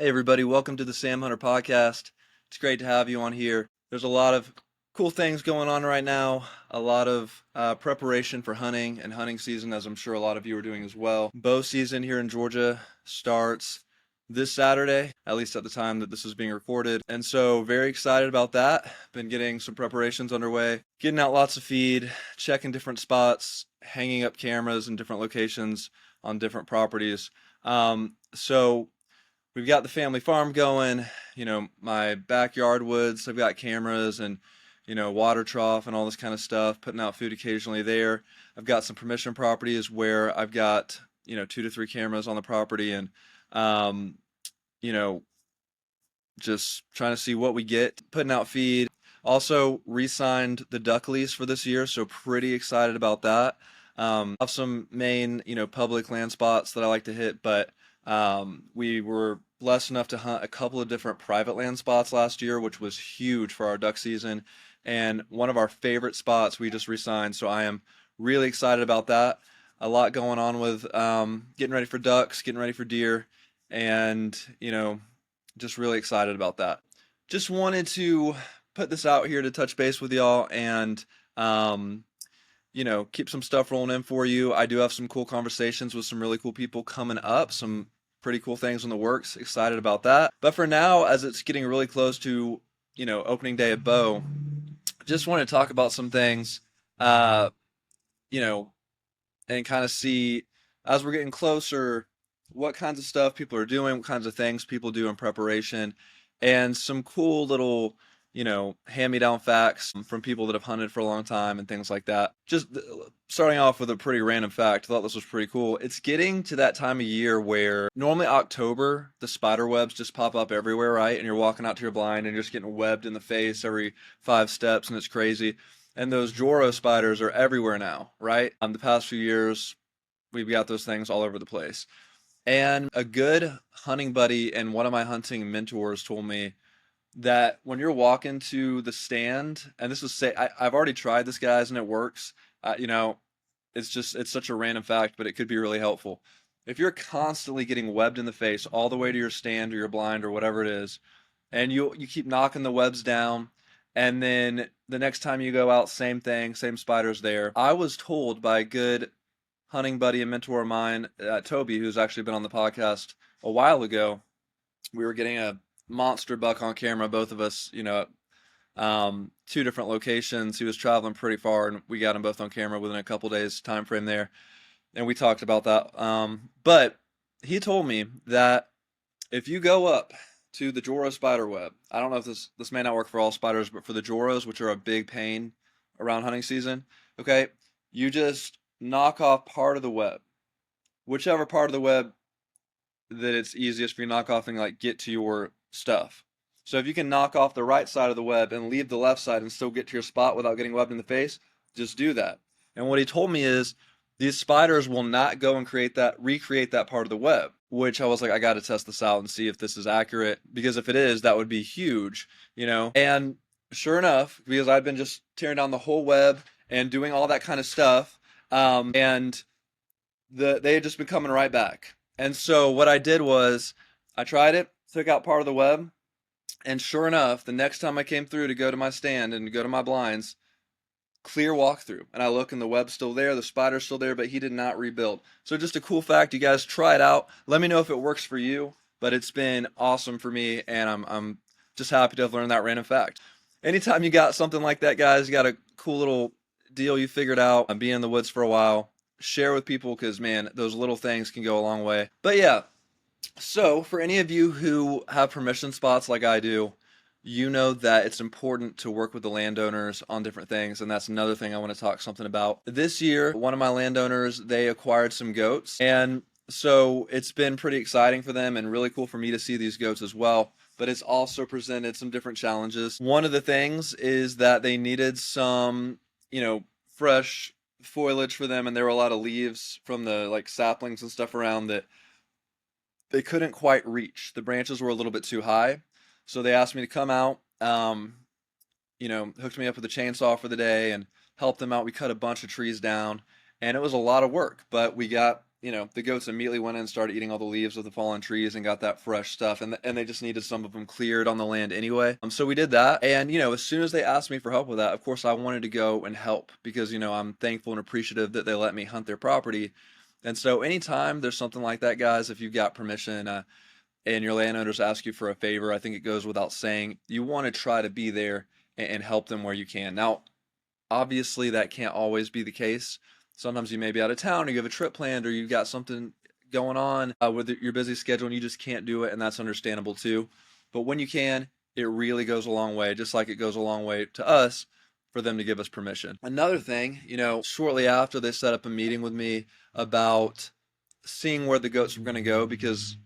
Hey everybody, welcome to the Sam Hunter Podcast. It's great to have you on here. There's a lot of cool things going on right now, a lot of preparation for hunting and hunting season, as I'm sure a lot of you are doing as well. Bow season here in Georgia starts this Saturday, at least at the time that this is being recorded. And so very excited about that. Been getting some preparations underway, getting out lots of feed, checking different spots, hanging up cameras in different locations on different properties. So we've got the family farm going, my backyard woods. I've got cameras and, water trough and all this kind of stuff, putting out food occasionally there. I've got some permission properties where I've got, 2 to 3 cameras on the property and, um, you know, just trying to see what we get, putting out feed. Also re-signed the duck lease for this year, so pretty excited about that. I have some main, public land spots that I like to hit, but we were blessed enough to hunt a couple of different private land spots last year, which was huge for our duck season. And one of our favorite spots we just re-signed, so I am really excited about that. A lot going on with getting ready for ducks, getting ready for deer, and just really excited about that. Just wanted to put this out here to touch base with y'all and keep some stuff rolling in for you. I do have some cool conversations with some really cool people coming up, some pretty cool things in the works. Excited about that. But for now, as it's getting really close to, opening day at Bow, just want to talk about some things, uh, you know, and kind of see as we're getting closer what kinds of stuff people are doing, what kinds of things people do in preparation, and some cool little, hand-me-down facts from people that have hunted for a long time and things like that. Just starting off with a pretty random fact, I thought this was pretty cool. It's getting to that time of year where normally October, the spider webs just pop up everywhere, right? And you're walking out to your blind and you're just getting webbed in the face every 5 steps, and it's crazy. And those Joro spiders are everywhere now, right? The past few years, we've got those things all over the place. And a good hunting buddy and one of my hunting mentors told me that when you're walking to the stand, and this is say I've already tried this, guys, and it works. It's such a random fact, but it could be really helpful. If you're constantly getting webbed in the face all the way to your stand or your blind or whatever it is, and you keep knocking the webs down, and then the next time you go out, same thing, same spiders there. I was told by a good hunting buddy and mentor of mine, Toby, who's actually been on the podcast a while ago. We were getting a monster buck on camera, both of us, 2 different locations. He was traveling pretty far, and we got him both on camera within a couple days time frame there, and we talked about that. But he told me that if you go up to the Joro spider web, I don't know if this may not work for all spiders, but for the Joros, which are a big pain around hunting season, okay, you just knock off part of the web, whichever part of the web that it's easiest for you to knock off and like get to your stuff. So if you can knock off the right side of the web and leave the left side and still get to your spot without getting webbed in the face, just do that. And what he told me is these spiders will not go and recreate that part of the web, which I was like, I got to test this out and see if this is accurate, because if it is, that would be huge, And sure enough, because I'd been just tearing down the whole web and doing all that kind of stuff, and they had just been coming right back. And so what I did was I tried it, took out part of the web, and sure enough, the next time I came through to go to my stand and to go to my blinds, clear walkthrough. And I look and the web's still there, the spider's still there, but he did not rebuild. So just a cool fact, you guys try it out. Let me know if it works for you, but it's been awesome for me, and I'm just happy to have learned that random fact. Anytime you got something like that, guys, you got a cool little deal you figured out, I'm being in the woods for a while, share with people, because man, those little things can go a long way. But yeah, so for any of you who have permission spots like I do, you know that it's important to work with the landowners on different things, and that's another thing I want to talk something about. This year, one of my landowners, they acquired some goats, and so it's been pretty exciting for them and really cool for me to see these goats as well, but it's also presented some different challenges. One of the things is that they needed some, fresh foliage for them, and there were a lot of leaves from the like saplings and stuff around that they couldn't quite reach. The branches were a little bit too high. So they asked me to come out, hooked me up with a chainsaw for the day and helped them out. We cut a bunch of trees down, and it was a lot of work, but we got the goats immediately went in and started eating all the leaves of the fallen trees and got that fresh stuff. And they just needed some of them cleared on the land anyway. So we did that. And, as soon as they asked me for help with that, of course, I wanted to go and help because, I'm thankful and appreciative that they let me hunt their property. And so anytime there's something like that, guys, if you've got permission, and your landowners ask you for a favor, I think it goes without saying, you want to try to be there and help them where you can. Now, obviously, that can't always be the case. Sometimes you may be out of town or you have a trip planned or you've got something going on with your busy schedule and you just can't do it, and that's understandable too. But when you can, it really goes a long way, just like it goes a long way to us for them to give us permission. Another thing, shortly after they set up a meeting with me about seeing where the goats were going to go because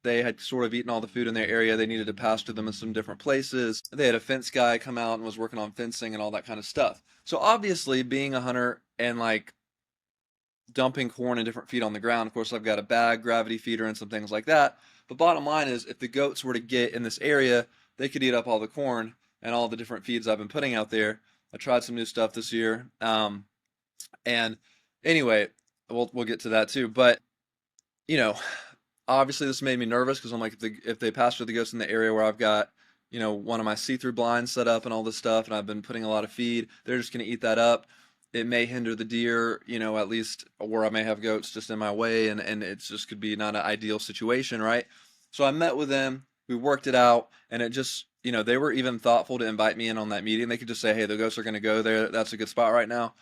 they had sort of eaten all the food in their area. They needed to pasture them in some different places. They had a fence guy come out and was working on fencing and all that kind of stuff. So obviously, being a hunter and like dumping corn and different feed on the ground, of course, I've got a bag, gravity feeder, and some things like that. But bottom line is, if the goats were to get in this area, they could eat up all the corn and all the different feeds I've been putting out there. I tried some new stuff this year. And anyway, we'll get to that too. But, obviously this made me nervous because I'm like, if they pasture the goats in the area where I've got, one of my see-through blinds set up and all this stuff, and I've been putting a lot of feed, they're just going to eat that up. It may hinder the deer, at least, or I may have goats just in my way, and it just could be not an ideal situation, right? So I met with them, we worked it out, and it just, they were even thoughtful to invite me in on that meeting. They could just say, hey, the goats are going to go there, that's a good spot right now.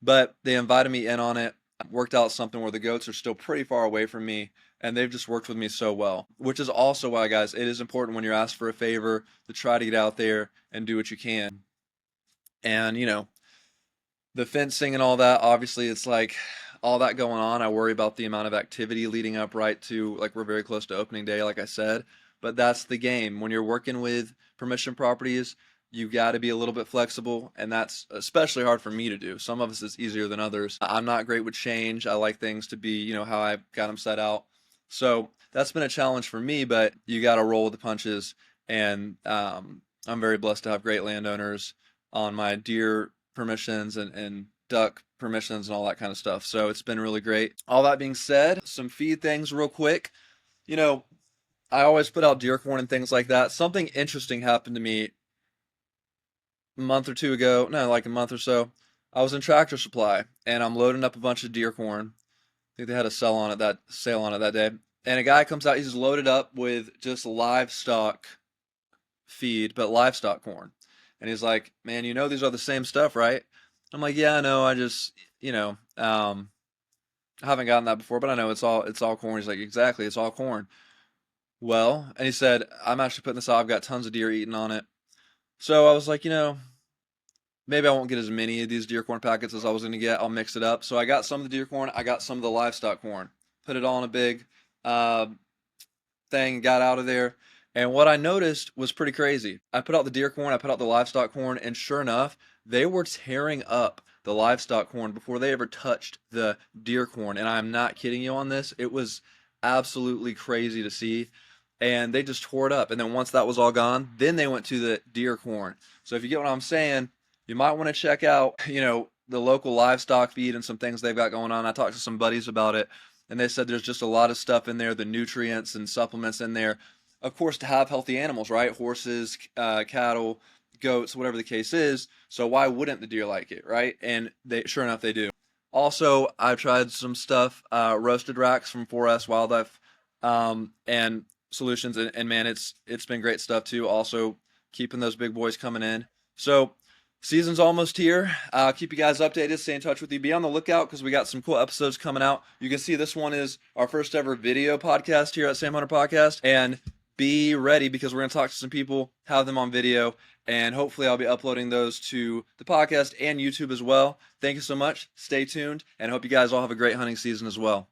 But they invited me in on it, worked out something where the goats are still pretty far away from me, and they've just worked with me so well, which is also why, guys, it is important when you're asked for a favor to try to get out there and do what you can. And, the fencing and all that, obviously, it's like all that going on. I worry about the amount of activity leading up right to, like, we're very close to opening day, like I said, but that's the game. When you're working with permission properties, you got to be a little bit flexible, and that's especially hard for me to do. Some of us it's easier than others. I'm not great with change. I like things to be, how I got them set out. So that's been a challenge for me, but you got to roll with the punches. And I'm very blessed to have great landowners on my deer permissions and duck permissions and all that kind of stuff. So it's been really great. All that being said, some feed things real quick. I always put out deer corn and things like that. Something interesting happened to me a month or two ago. No, like a month or so. I was in Tractor Supply and I'm loading up a bunch of deer corn. I think they had a sale on it that day. And a guy comes out, he's loaded up with just livestock feed, but livestock corn. And he's like, man, these are the same stuff, right? I'm like, yeah, I know. I just, I haven't gotten that before, but I know it's all corn. He's like, exactly, it's all corn. Well, and he said, I'm actually putting this out. I've got tons of deer eating on it. So I was like, maybe I won't get as many of these deer corn packets as I was going to get. I'll mix it up. So I got some of the deer corn. I got some of the livestock corn. Put it all in a big thing, got out of there. And what I noticed was pretty crazy. I put out the deer corn, I put out the livestock corn, and sure enough, they were tearing up the livestock corn before they ever touched the deer corn. And I'm not kidding you on this. It was absolutely crazy to see. And they just tore it up. And then once that was all gone, then they went to the deer corn. So if you get what I'm saying, you might want to check out, the local livestock feed and some things they've got going on. I talked to some buddies about it, and they said there's just a lot of stuff in there, the nutrients and supplements in there, of course, to have healthy animals, right? Horses, cattle, goats, whatever the case is. So why wouldn't the deer like it, right? And sure enough, they do. Also, I've tried some stuff, roasted racks from 4S Wildlife, and Solutions, and man, it's been great stuff too. Also, keeping those big boys coming in. So season's almost here. I'll keep you guys updated, stay in touch with you. Be on the lookout because we got some cool episodes coming out. You can see this one is our first ever video podcast here at Sam Hunter Podcast. And be ready because we're going to talk to some people, have them on video, and hopefully I'll be uploading those to the podcast and YouTube as well. Thank you so much. Stay tuned, and hope you guys all have a great hunting season as well.